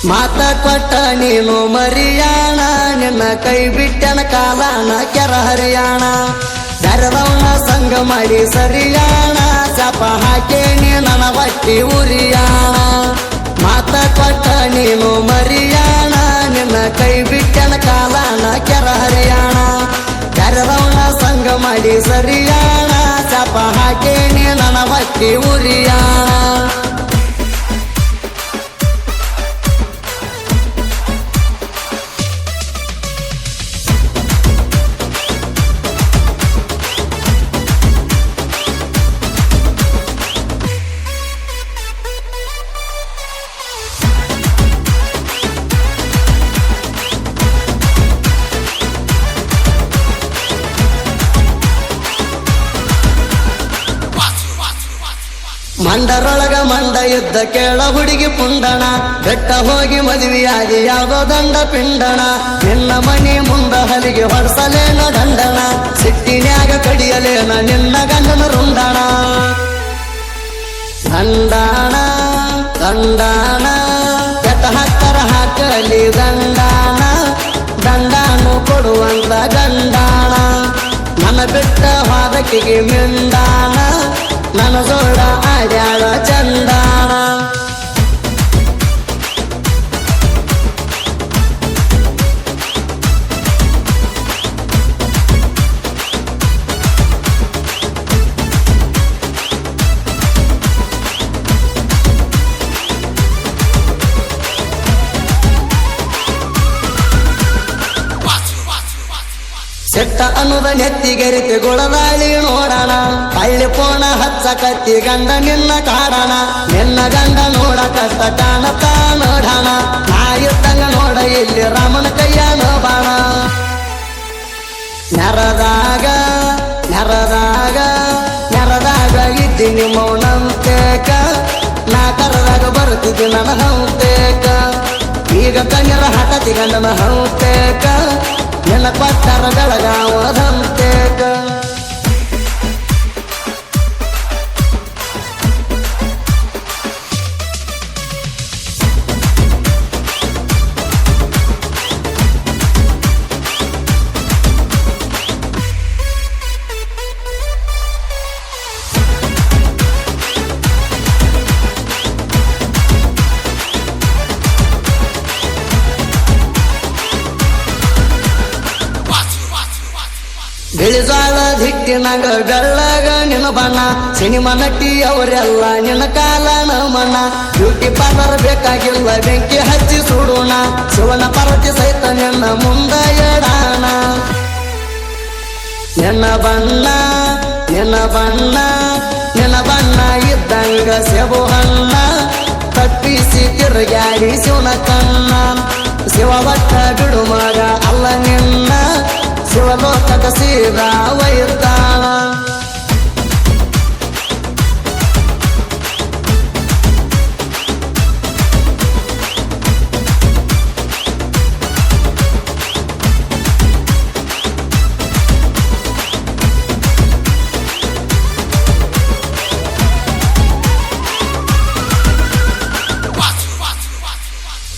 ಮಾತ ಕೊಟ್ಟ ನೀನು ಮರಿಯಾಣ ನಿನ್ನ ಕೈ ಬಿಟ್ಟನ ಕಾಲಾಣ ಕೆರ ಹರಿಯಾಣ ಸರದವನ ಸಂಗ ಮಾಡಿ ಸರಿಯಾಣ ಚಾಪ ಹಾಕೇನಿ ನನ್ನ ಹೊಟ್ಟಿ ಉರಿಯಾಣ ಮಾತ ಕೊಟ್ಟ ನೀನು ಮರಿಯಾಣ ನಿನ್ನ ಕೈ ಬಿಟ್ಟನ ಕಾಲಾಣ ಕೆರ ಹರಿಯಾಣ ಸರದವನ ಸಂಗ ಮಾಡಿ ಸರಿಯಾಣ ಚಾಪ ಹಾಕೇನಿ ನನ್ನ ಹೊಟ್ಟಿ ಉರಿಯಾಣ ಮಂಡರೊಳಗ ಮಂಡ ಯುದ್ಧ ಕೇಳ ಹುಡುಗಿ ಪುಂಡಣ ಬೆಟ್ಟ ಹೋಗಿ ಮದುವೆಯಾಗಿ ಯಾವುದೋ ದಂಡ ಪಿಂಡಣ ನಿನ್ನ ಮನಿ ಮುಂದ ಹಲಿಗೆ ಹೊರಸಲೇನ ದಂಡಣ ಸಿಟ್ಟಿನ್ಯಾಗ ಕಡಿಯಲೇನ ನಿನ್ನ ಗಂಡನ ರುಂಡಣ ದಂಡಾಣ ದಂಡಾಣ ಕೆಟ್ಟ ಹತ್ತರ ಹಾಕಲಿ ದಂಡಾಣ ದಂಡಾನು ಕೊಡುವಂತ ಗಂಡಾಣ ನನ್ನ ಬಿಟ್ಟ ಹಾದಕಿಗೆ ಮಿಂಡಾಣ ನನ್ನ ಜೋಡ ಆಡ್ಯಾಳ ಚಂದಾಣ ಸಿಟ್ಟ ಅನ್ನುದ ನೆತ್ತಿಗೆರಿತಿ ಗುಳದಾಳಿ ನೋಡೋಣ ಹಳ್ಳಿ ಪೋಣ ಹಚ್ಚ ಕತ್ತಿ ಗಂಡ ನಿನ್ನ ಕಾಡಣ ನಿನ್ನ ಗಂಡ ನೋಡ ಕಷ್ಟ ಕಾಣತಾ ನೋಡೋಣ ನಾಯಿದ್ದಂಗ ನೋಡ ಇಲ್ಲಿ ರಾಮನ ಕೈಯನ ಬಾಣ ನೆರದಾಗ ನೆರದಾಗ ನೆರದಾಗ ಇದ್ದೀನಿ ಮೌನಂತೇಕ ನಾ ಕರದಾಗ ಬರ್ತಿದ್ದಿ ನನ್ನ ಹಂತೇಕ ಈಗ ಕಣ್ಣರ ಹಠತಿ ಗಂಡನ ಹಂತೇಕ ನಿನ್ನ ಪತ್ತರ ಬೆಳಗಾವದಂತೇಕ ಬಿಳಿಜಾಳ ದಿಟ್ಟಿನಾಗ ಬೆಳ್ಳಗ ನಿನ್ನ ಬಣ್ಣ ಸಿನಿಮಾ ನಟಿ ಅವರೆಲ್ಲ ನಿನ್ನ ಕಾಲನ ಮಣ್ಣ ಬ್ಯೂಟಿ ಪಾರ್ಲರ್ ಬೇಕಾಗಿಲ್ಲ ಬೆಂಕಿ ಹಚ್ಚಿ ಸುಡೋಣ ಶಿವನ ಪಾರ್ವತಿ ಸಹಿತ ನಿನ್ನ ಮುಂದ ಎಡಾಣ ನಿನ್ನ ಬಣ್ಣ ನಿನ್ನ ಬಣ್ಣ ನಿನ್ನ ಬಣ್ಣ ಇದ್ದಂಗ ಸೇಬು ಹಣ್ಣ ತಪ್ಪಿಸಿ ತಿರುಗಾಡಿ ಶಿವನ ಕಣ್ಣ ಶಿವ ಭಟ್ಟ ಬಿಡು ಮಗ ಅಲ್ಲ ನಿನ್ನ ಶಿವಲೋಕದ ಸೀರಾ ವೈರ್ತಾಣ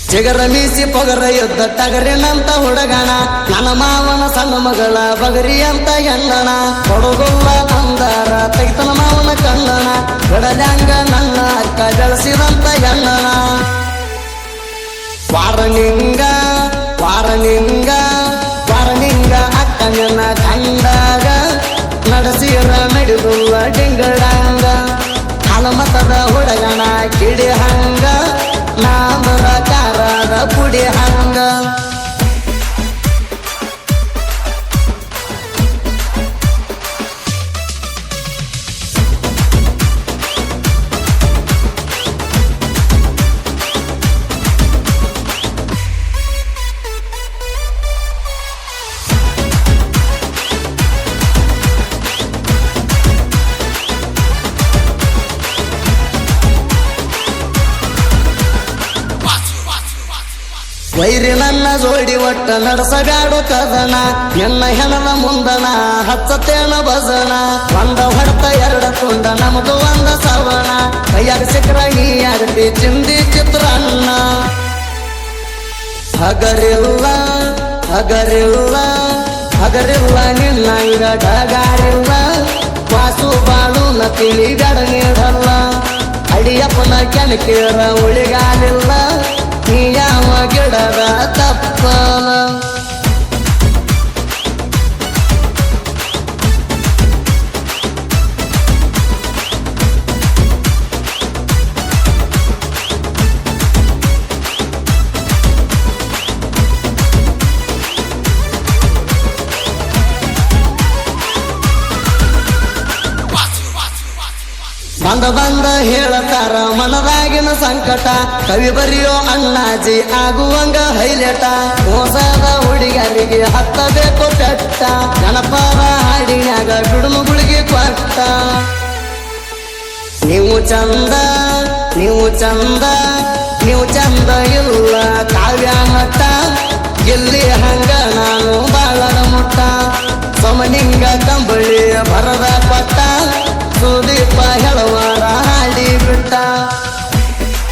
ಜಿಗರ ಮೀಸಿ ಪೊಗರ ಯುದ್ಧ ಟಗರಿನಂತ ಹುಡುಗಣ ನನ್ನ ಮಾವನ ಸಣ್ಣ ಮಗಳ ಬಗರಿ ಅಂತ ಎಣ್ಣಣ ಕೊಡುಗುಲ್ಲ ಅಂದಾರ ತೆಗಿತನ ಮಾವನ ಕಣ್ಣಣ ಗಡಲ್ಯಾಂಗ ನನ್ನ ಅಕ್ಕ ಬೆಳೆಸಿದಂತ ಎಣ್ಣಣ ವಾರನಿಂಗ ವಾರನಿಂಗ ವಾರನಿಂಗ ಅಕ್ಕ ನಿನ್ನ ಕಂಡಾಗ ನಡೆಸಿರ ಮೆಡಿದುಲ್ಲ ಡಿಂಗಡಂಗ ಹಲಮತದ ಹುಡುಗಣ ಕಿಡಿ ಹಂಗ ನಾಮರ ಕಾರದ ಪುಡಿ ಹಂಗ ವೈರಿ ನನ್ನ ಜೋಡಿ ಒಟ್ಟ ನಡೆಸಗಾಡು ಕದನ ನಿನ್ನ ಹೆಣನ ಮುಂದನ ಹಚ್ಚತೇನ ಭಜನ ಒಂದ ಹೊಡೆತ ಎರಡ ತುಂಡ ನಮ್ದು ಒಂದ ಸವಣ ಕೈಯಾಗ ಸಿಕ್ರ ನೀ ಆಗತಿ ಚಿಂದಿ ಚಿತ್ರಾನ್ನ ಹಗರಿಲ್ಲ ಹಗರಿಲ್ಲ ಹಗರಿಲ್ಲ ನಿನ್ನಂಗ ಡಗಾರಿಲ್ಲ ವಾಸು ಬಾಳು ನ ತಿಳಿಗಡ ನೀಡಲ್ಲ ಅಡಿಯಪ್ಪನ ಕೆಣಕೇರ ಉಳಿಗಾಲಿಲ್ಲ ನೀ ಯಾವ ಗಿಡದ ತಪ್ಪಲ ಬಂದ ಹೇಳತಾರ ಮನದಾಗಿನ ಸಂಕಟ ಕವಿ ಬರೆಯೋ ಅಣ್ಣಾಜಿ ಆಗುವಂಗ ಹೈಲೆಟ ಮೋಸದ ಹುಡುಗರಿಗೆ ಹತ್ತಬೇಕು ಪೆಟ್ಟ ಜನಪದ ಹಾಡಿನ್ಯಾಗ ಬಿಡುಮುಗುಳಿಗೆ ಕೊಟ್ಟ ನೀವು ಚಂದ ನೀವು ಚಂದ ನೀವು ಚಂದ ಇಲ್ಲ ಕಾವ್ಯ ಮಟ್ಟ ಎಲ್ಲಿ ಹಂಗ ನಾನು ಬಾಳದ ಮುಟ್ಟ ಸಮನಿಂಗ ಕಂಬಳಿ ಬರದ ಪಟ್ಟ ಸುದೀಪ ಹೇಳುವಾರ ಹಾಡಿ ಬಿಟ್ಟ